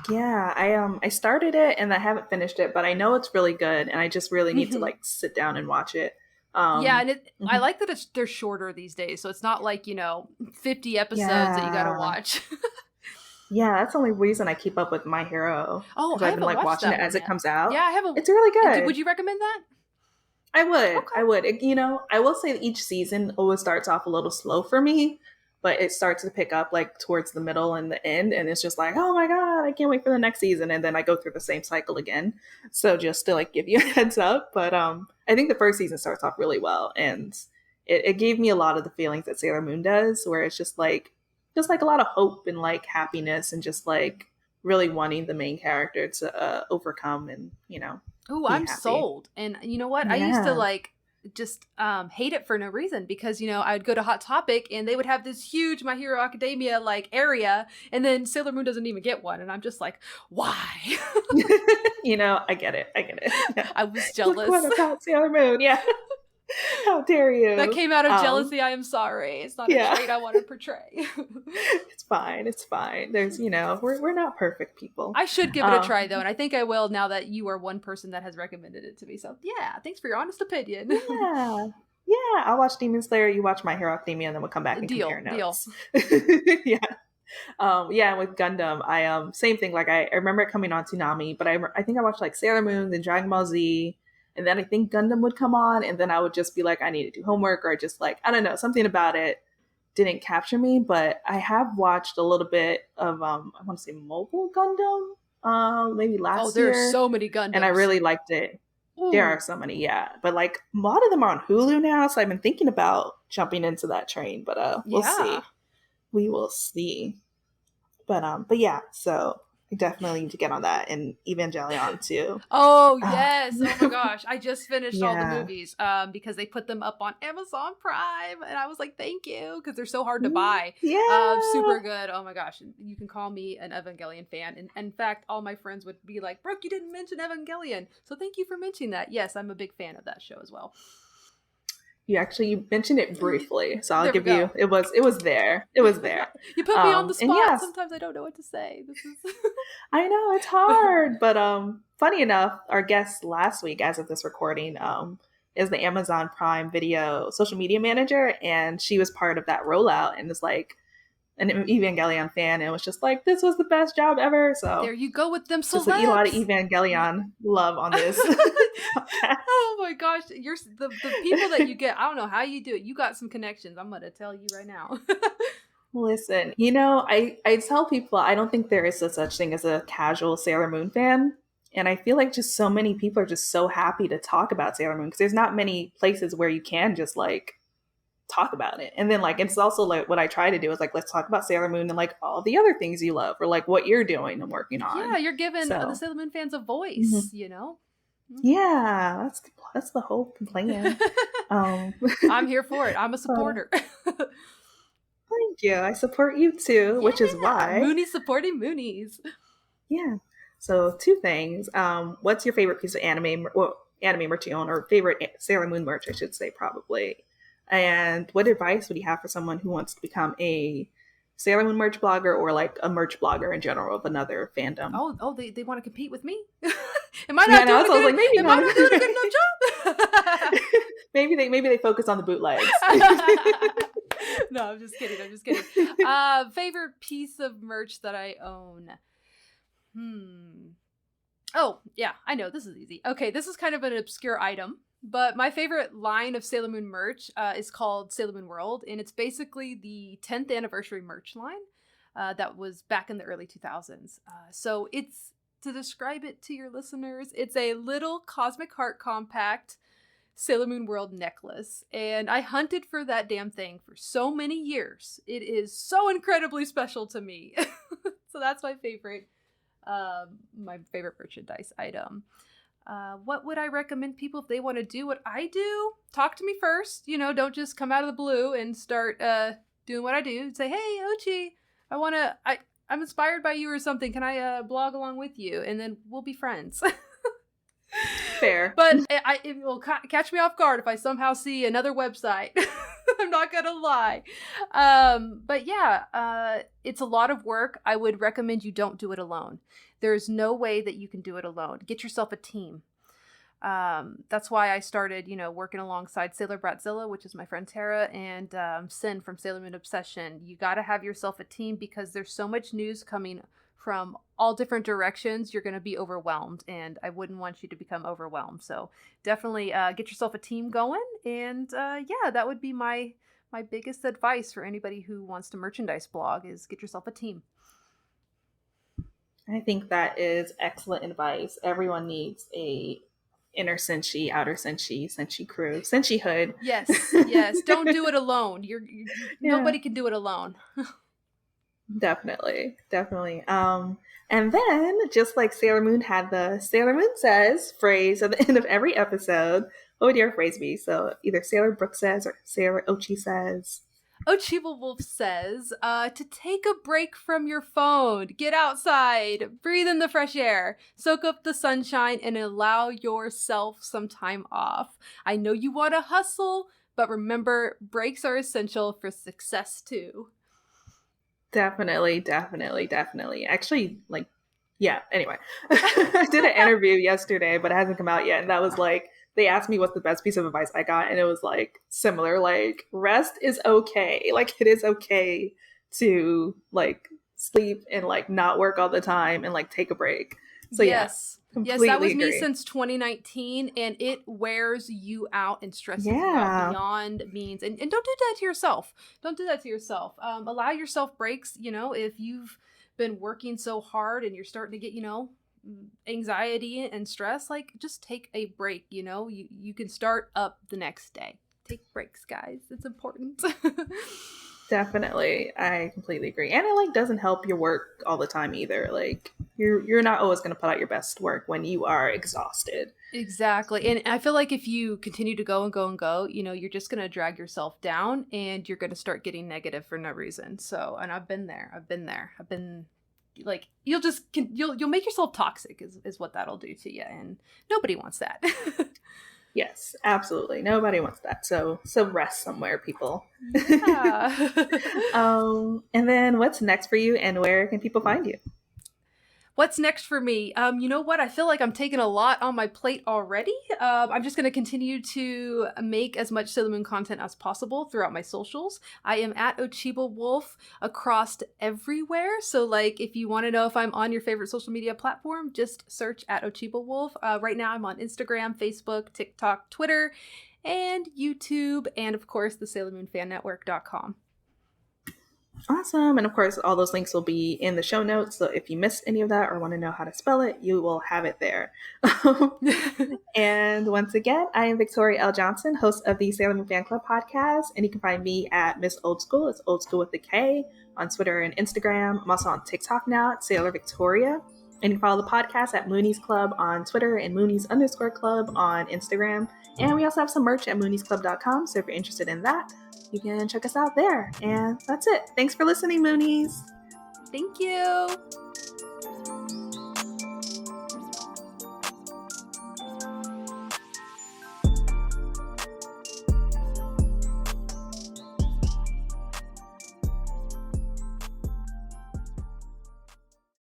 Yeah, I started it and I haven't finished it, but I know it's really good and I just really need to like sit down and watch it. Yeah, and I Mhm. like that they're shorter these days, so it's not like 50 episodes that you gotta Yeah. watch. Yeah, that's the only reason I keep up with My Hero Oh, because I I've been haven't like watched watching that it as one it yet. comes out. Yeah, I haven't. It's really Would good. you recommend that? I would. Okay. I would. I will say that each season always starts off a little slow for me, but it starts to pick up like towards the middle and the end, and it's just like, oh my god, I can't wait for the next season, and then I go through the same cycle again. So just to like give you a heads up, but I think the first season starts off really well, and it gave me a lot of the feelings that Sailor Moon does, where it's just like a lot of hope and like happiness, and just like really wanting the main character to overcome and Oh, be I'm happy. sold. And you know what? I used to Yeah. like just hate it for no reason because I would go to Hot Topic and they would have this huge My Hero Academia like area, and then Sailor Moon doesn't even get one, and I'm just like, why? I get it. I get it. Yeah. I was Look jealous. what about Sailor Moon. Yeah. How dare That you? came out of jealousy. I am sorry. It's not a Yeah. trait I want to portray. It's fine. It's fine. There's, we're not perfect people. I should give it a try though, and I think I will now that you are one person that has recommended it to me. So yeah, thanks for your honest opinion. Yeah. Yeah. I'll watch Demon Slayer, you watch My Hero Academia, and then we'll come back and compare Deal. notes. Yeah. Yeah, and with Gundam, I same thing. Like I remember it coming on Toonami, but I think I watched like Sailor Moon, then Dragon Ball Z, and then I think Gundam would come on, and then I would just be like, I need to do homework, or just like I don't know, something about it didn't capture me. But I have watched a little bit of I want to say Mobile Gundam, maybe Oh, last there are year, so many and I Gundams. really liked it. There are Ooh. so many, yeah, but like a lot of them are on Hulu now, so I've been thinking about jumping into that train, but we'll Yeah. see. We will see. But yeah, so You definitely need to get on that, and Evangelion too. Oh yes! Oh my gosh! I just finished all the Yeah. movies because they put them up on Amazon Prime, and I was like, "Thank you," because they're so hard to buy. Yeah. Super good. Oh my gosh! You can call me an Evangelion fan, and in fact, all my friends would be like, "Brooke, you didn't mention Evangelion, so thank you for mentioning that." Yes, I'm a big fan of that show as well. You mentioned it briefly, so I'll There we give you go. it was there. It was there. You put me on the And spot. yes, Sometimes I don't know what to say. This is I know it's hard, but funny enough, our guest last week, as of this recording, is the Amazon Prime Video social media manager, and she was part of that rollout, and is like an Evangelion fan, and was just like, "This was the best job ever." there So you go with them just a lot of celebs. Evangelion love on this podcast. Oh my gosh, you're the people that you get. I don't know how you do it. You got some connections. I'm gonna tell you right now. Listen, I tell people I don't think there is a such thing as a casual Sailor Moon fan. And I feel like just so many people are just so happy to talk about Sailor Moon because there's not many places where you can just like talk about it. And then like it's also like what I try to do is like let's talk about Sailor Moon and like all the other things you love or like what you're doing and working on. Yeah, you're giving the So Sailor Moon fans a mhm. voice. You know. Yeah, that's the whole plan. Um, I'm here for it. I'm a uh, supporter. thank you. I support you too, which is Yeah, why. Moonies supporting Moonies. Yeah. So two things. What's your favorite piece of anime merch you own, or favorite Sailor Moon merch, I should say, probably. And what advice would you have for someone who wants to become a Sailor Moon merch blogger or like a merch blogger in general of another fandom? Oh, they want to compete with me? Am I Yeah, not no, doing so I was like, maybe am I not. not doing a good enough job? maybe they focus on the bootlegs. No, I'm just kidding. Favorite piece of merch that I own. Oh, yeah, I know. This is easy. Okay, this is kind of an obscure item, but my favorite line of Sailor Moon merch is called Sailor Moon World, and it's basically the 10th anniversary merch line that was back in the early 2000s. So it's, to describe it to your listeners, it's a little Cosmic Heart compact Sailor Moon World necklace, and I hunted for that damn thing for so many years. It is so incredibly special to me. So that's my favorite merchandise item. What would I recommend people if they want to do what I do? Talk to me first. Don't just come out of the blue and start doing what I do. Say, hey, Ochi, I'm inspired by you or something. Can I blog along with you? And then we'll be friends. Fair. But it will catch me off guard if I somehow see another website. I'm not gonna lie. But yeah, it's a lot of work. I would recommend you don't do it alone. There's no way that you can do it alone. Get yourself a team. That's why I started, working alongside Sailor Bratzilla, which is my friend Tara, and Sin from Sailor Moon Obsession. You got to have yourself a team because there's so much news coming from all different directions. You're going to be overwhelmed, and I wouldn't want you to become overwhelmed. So definitely get yourself a team going, and yeah, that would be my biggest advice for anybody who wants to merchandise blog is get yourself a team. I think that is excellent advice. Everyone needs a inner Senshi, outer Senshi crew, Senshi hood. Yes. Don't do it alone. Nobody can do it alone. Definitely. And then just like Sailor Moon had the Sailor Moon says phrase at the end of every episode, what would your phrase be? So either Sailor Brooke says or Sailor Ochi says. Ochibawolf says, to take a break from your phone, get outside, breathe in the fresh air, soak up the sunshine, and allow yourself some time off. I know you want to hustle, but remember, breaks are essential for success too. Definitely. Actually, like, yeah, anyway. I did an interview yesterday, but it hasn't come out yet. And that was like, they asked me what's the best piece of advice I got. And it was like similar, like, rest is okay. Like, it is okay to like sleep and like not work all the time and like take a break. So, yes. Yeah, completely Yes, that was agree. me since 2019, and it wears you out and stresses you out beyond means. And don't do that to yourself. Allow yourself breaks. If you've been working so hard and you're starting to get, anxiety and stress, like just take a break. You can start up the next day. Take breaks, guys. It's important. Definitely. I completely agree. And it like doesn't help your work all the time either. Like you're not always going to put out your best work when you are exhausted. Exactly. And I feel like if you continue to go and go and go, you're just going to drag yourself down and you're going to start getting negative for no reason. So, and I've been there. I've been like, you'll make yourself toxic is what that'll do to you. And nobody wants that. Yes, absolutely. Nobody wants that. So rest somewhere, people. Yeah. And then what's next for you and where can people find you? What's next for me? You know what? I feel like I'm taking a lot on my plate already. I'm just going to continue to make as much Sailor Moon content as possible throughout my socials. I am at Ochibawolf across everywhere. So, like, if you want to know if I'm on your favorite social media platform, just search at Ochibawolf. Right now, I'm on Instagram, Facebook, TikTok, Twitter, and YouTube, and of course, the SailorMoonFanNetwork.com. Awesome. And of course, all those links will be in the show notes. So if you missed any of that or want to know how to spell it, you will have it there. And once again, I am Victoria L. Johnson, host of the Sailor Moon Fan Club podcast. And you can find me at Miss Old School. It's Old School with a K on Twitter and Instagram. I'm also on TikTok now at Sailor Victoria. And you can follow the podcast at Moonies Club on Twitter and Moonies_club on Instagram. And we also have some merch at mooniesclub.com. So if you're interested in that, you can check us out there. And that's it. Thanks for listening, Moonies. Thank you.